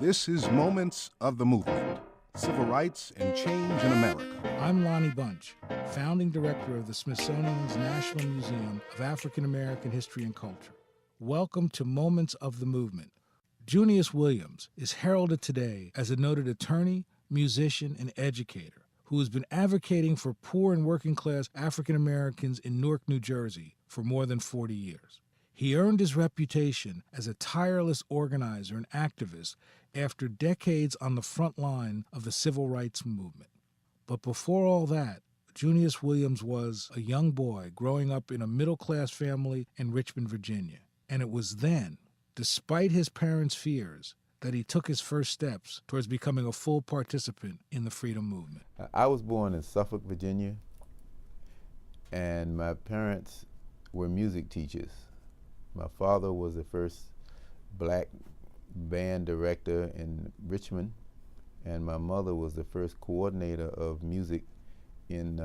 This is Moments of the Movement, Civil Rights and Change in America. I'm Lonnie Bunch, founding director of the Smithsonian's National Museum of African American History and Culture. Welcome to Moments of the Movement. Junius Williams is heralded today as a noted attorney, musician, and educator who has been advocating for poor and working class African Americans in Newark, New Jersey for more than 40 years. He earned his reputation as a tireless organizer and activist after decades on the front line of the civil rights movement. But before all that, Junius Williams was a young boy growing up in a middle-class family in Richmond, Virginia. And it was then, despite his parents' fears, that he took his first steps towards becoming a full participant in the freedom movement. I was born in Suffolk, Virginia, and my parents were music teachers. My father was the first black band director in Richmond, and my mother was the first coordinator of music in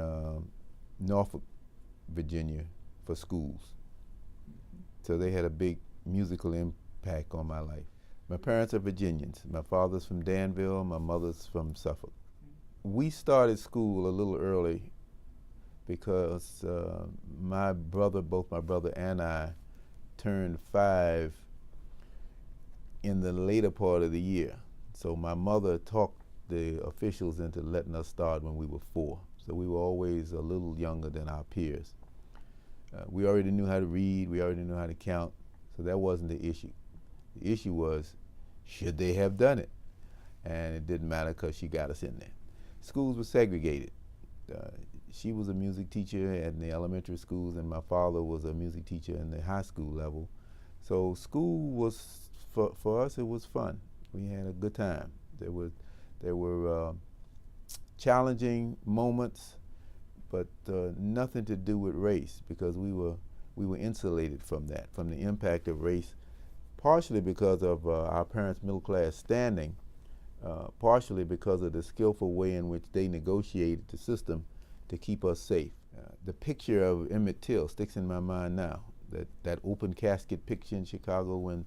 Norfolk, Virginia for schools. So they had a big musical impact on my life. My parents are Virginians. My father's from Danville, my mother's from Suffolk. We started school a little early because both my brother and I turned 5 in the later part of the year. So my mother talked the officials into letting us start when we were 4. So we were always a little younger than our peers. We already knew how to read, we already knew how to count, so that wasn't the issue. The issue was, should they have done it? And it didn't matter because she got us in there. Schools were segregated. She was a music teacher at the elementary schools, and my father was a music teacher in the high school level. So school was, for us, it was fun. We had a good time. There were challenging moments, but nothing to do with race, because we were insulated from that, from the impact of race, partially because of our parents' middle class standing, partially because of the skillful way in which they negotiated the system to keep us safe. The picture of Emmett Till sticks in my mind now, that open casket picture in Chicago when,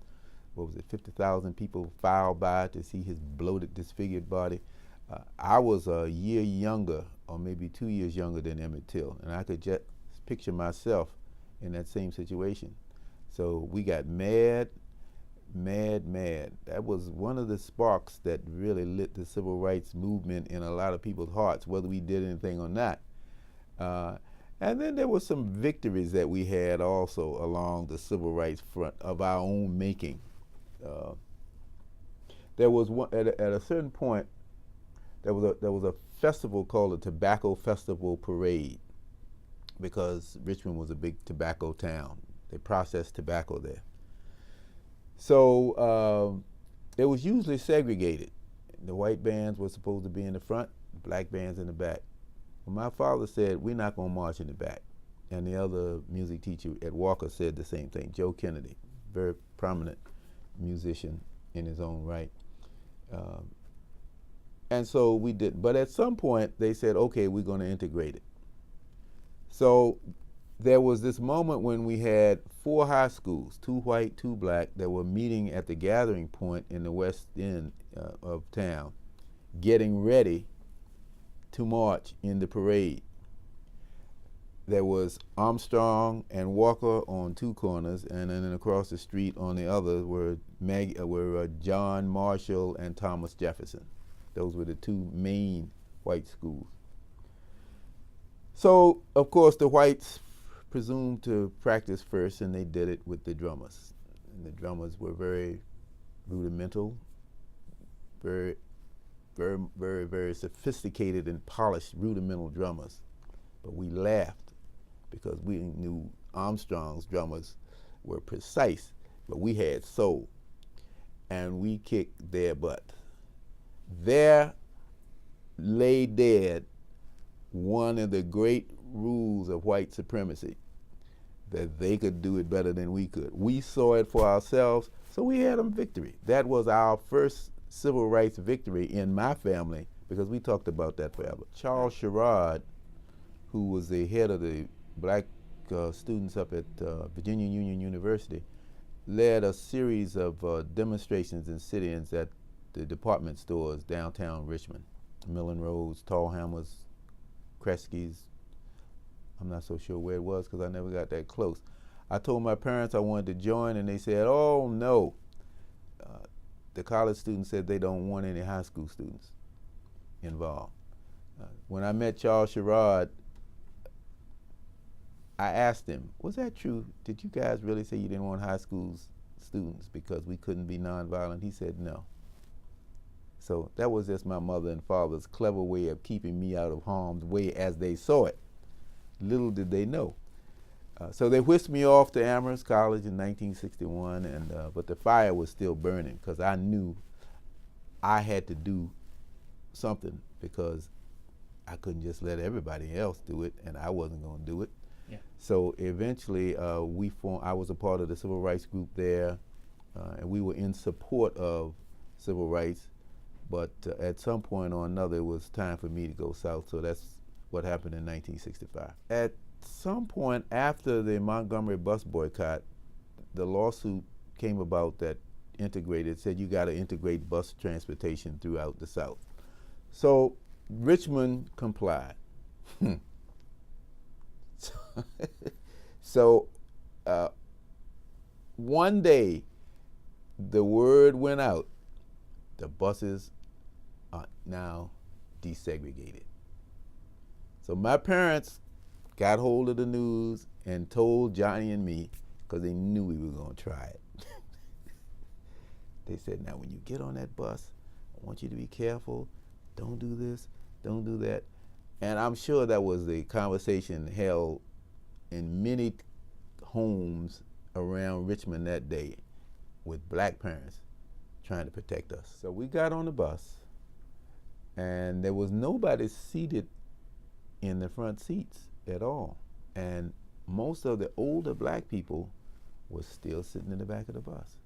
50,000 people filed by to see his bloated, disfigured body. I was a year younger, or maybe 2 years younger than Emmett Till, and I could just picture myself in that same situation. So we got mad. That was one of the sparks that really lit the civil rights movement in a lot of people's hearts, whether we did anything or not. And then there were some victories that we had also along the civil rights front of our own making. There was one, at a certain point, there was a festival called the Tobacco Festival Parade, because Richmond was a big tobacco town. They processed tobacco there. So it was usually segregated. The white bands were supposed to be in the front, the black bands in the back. Well, my father said, we're not going to march in the back. And the other music teacher at Walker said the same thing, Joe Kennedy, very prominent musician in his own right. And so we did. But at some point, they said, okay, we're going to integrate it. So there was this moment when we had 4 high schools, 2 white, 2 black, that were meeting at the gathering point in the west end of town, getting ready to march in the parade. There was Armstrong and Walker on 2 corners, and then across the street on the other were John Marshall and Thomas Jefferson. Those were the 2 main white schools. So, of course, the whites presumed to practice first, and they did it with the drummers. And the drummers were very rudimental, very sophisticated and polished rudimental drummers. But we laughed because we knew Armstrong's drummers were precise, but we had soul, and we kicked their butt. There lay dead one of the great rules of white supremacy, that they could do it better than we could. We saw it for ourselves, so we had a victory. That was our first civil rights victory in my family, because we talked about that forever. Charles Sherrod, who was the head of the black students up at Virginia Union University, led a series of demonstrations and sit-ins at the department stores downtown Richmond, Millen Rose, Tall Hammers, Kresge's. I'm not so sure where it was because I never got that close. I told my parents I wanted to join, and they said, oh no. The college students said they don't want any high school students involved. When I met Charles Sherrod, I asked him, was that true? Did you guys really say you didn't want high school students because we couldn't be nonviolent? He said no. So that was just my mother and father's clever way of keeping me out of harm's way as they saw it. Little did they know. So they whisked me off to Amherst College in 1961, but the fire was still burning because I knew I had to do something because I couldn't just let everybody else do it, and I wasn't going to do it. Yeah. So eventually I was a part of the civil rights group there, and we were in support of civil rights, but at some point or another it was time for me to go south, so that's what happened in 1965. At some point after the Montgomery bus boycott, the lawsuit came about that said you got to integrate bus transportation throughout the South. So Richmond complied. So one day the word went out, the buses are now desegregated. So my parents got hold of the news and told Johnny and me, because they knew we were going to try it. They said, now when you get on that bus, I want you to be careful. Don't do this, don't do that. And I'm sure that was the conversation held in many homes around Richmond that day with black parents trying to protect us. So we got on the bus, and there was nobody seated in the front seats at all. And most of the older black people were still sitting in the back of the bus.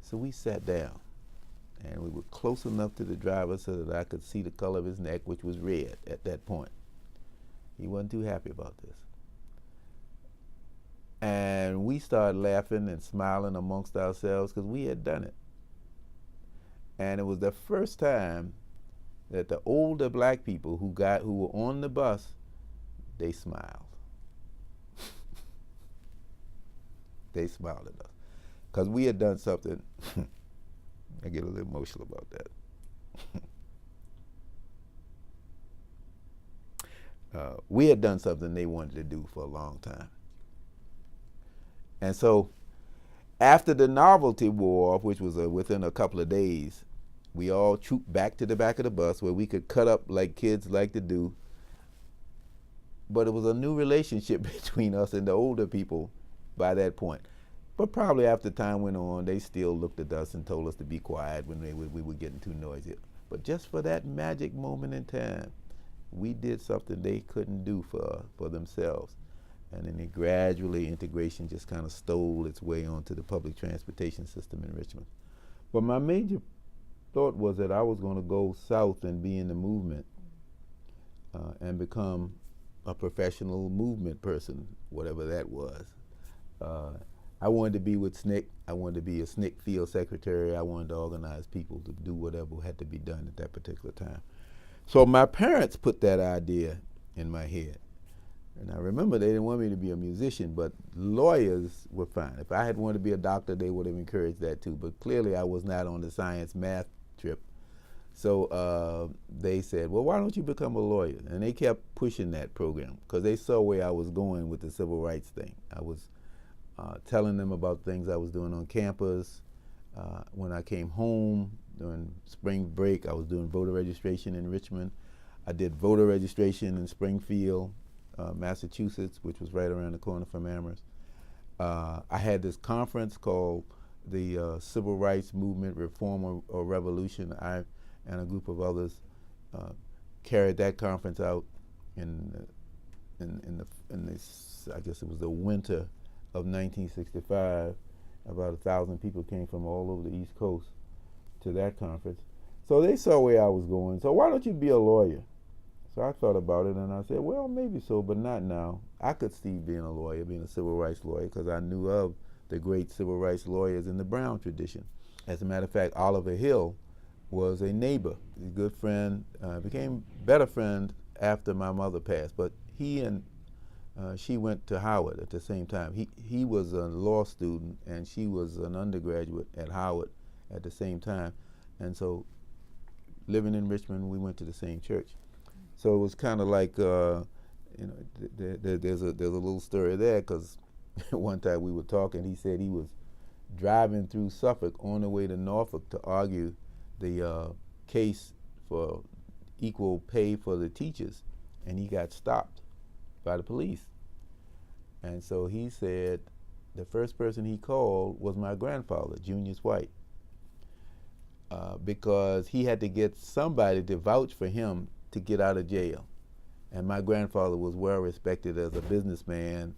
So we sat down, and we were close enough to the driver so that I could see the color of his neck, which was red at that point. He wasn't too happy about this. And we started laughing and smiling amongst ourselves because we had done it. And it was the first time that the older black people who were on the bus, they smiled. They smiled at us because we had done something. I get a little emotional about that. We had done something they wanted to do for a long time. And so after the novelty wore off, which was within a couple of days, we all trooped back to the back of the bus where we could cut up like kids like to do. But it was a new relationship between us and the older people by that point. But probably after time went on, they still looked at us and told us to be quiet when we were getting too noisy. But just for that magic moment in time, we did something they couldn't do for themselves. And then gradually integration just kind of stole its way onto the public transportation system in Richmond. But my major thought was that I was going to go south and be in the movement and become a professional movement person, whatever that was. I wanted to be with SNCC. I wanted to be a SNCC field secretary. I wanted to organize people to do whatever had to be done at that particular time. So my parents put that idea in my head. And I remember they didn't want me to be a musician, but lawyers were fine. If I had wanted to be a doctor, they would have encouraged that too. But clearly I was not on the science math trip. So they said, well, why don't you become a lawyer? And they kept pushing that program because they saw where I was going with the civil rights thing. I was telling them about things I was doing on campus. When I came home during spring break, I was doing voter registration in Richmond. I did voter registration in Springfield, Massachusetts, which was right around the corner from Amherst. I had this conference called the Civil Rights Movement Reform or Revolution. I and a group of others carried that conference out in this, I guess it was the winter of 1965. About 1,000 people came from all over the East Coast to that conference. So they saw where I was going. So why don't you be a lawyer? So I thought about it and I said, well, maybe so, but not now. I could see being a lawyer, being a civil rights lawyer, because I knew of the great civil rights lawyers in the Brown tradition. As a matter of fact, Oliver Hill was a neighbor, a good friend, became better friend after my mother passed. But he and she went to Howard at the same time. He was a law student and she was an undergraduate at Howard at the same time. And so living in Richmond, we went to the same church. So it was kind of like, there's a little story there, because one time we were talking, he said he was driving through Suffolk on the way to Norfolk to argue the case for equal pay for the teachers, and he got stopped by the police. And so he said the first person he called was my grandfather, Junius White, because he had to get somebody to vouch for him to get out of jail. And my grandfather was well respected as a businessman,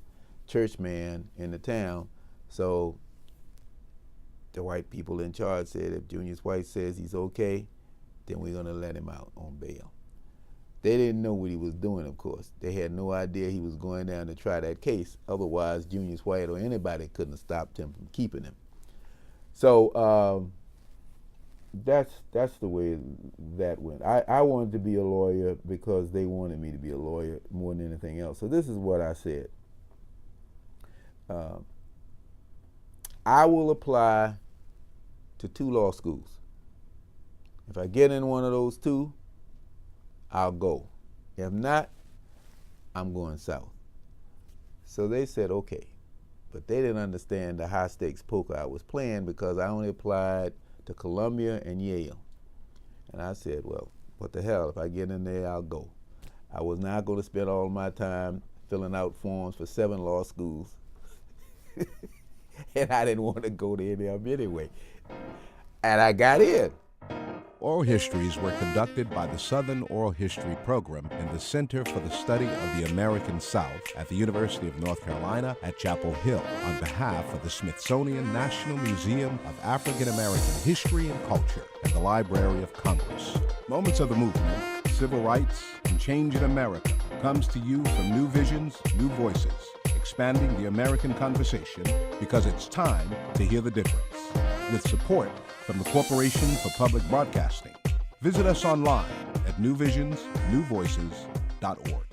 churchman in the town. So the white people in charge said, if Junius White says he's okay, then we're gonna let him out on bail. They didn't know what he was doing, of course. They had no idea he was going down to try that case. Otherwise, Junius White or anybody couldn't have stopped him from keeping him. So that's the way that went. I wanted to be a lawyer because they wanted me to be a lawyer more than anything else. So this is what I said. I will apply to 2 law schools. If I get in one of those 2, I'll go. If not, I'm going south. So they said, okay. But they didn't understand the high stakes poker I was playing, because I only applied to Columbia and Yale. And I said, well, what the hell, if I get in there, I'll go. I was not going to spend all my time filling out forms for 7 law schools. And I didn't want to go to any of them anyway. And I got in. Oral histories were conducted by the Southern Oral History Program in the Center for the Study of the American South at the University of North Carolina at Chapel Hill on behalf of the Smithsonian National Museum of African American History and Culture and the Library of Congress. Moments of the Movement, Civil Rights, and Change in America comes to you from New Visions, New Voices, expanding the American conversation because it's time to hear the difference. With support from the Corporation for Public Broadcasting. Visit us online at newvisionsnewvoices.org.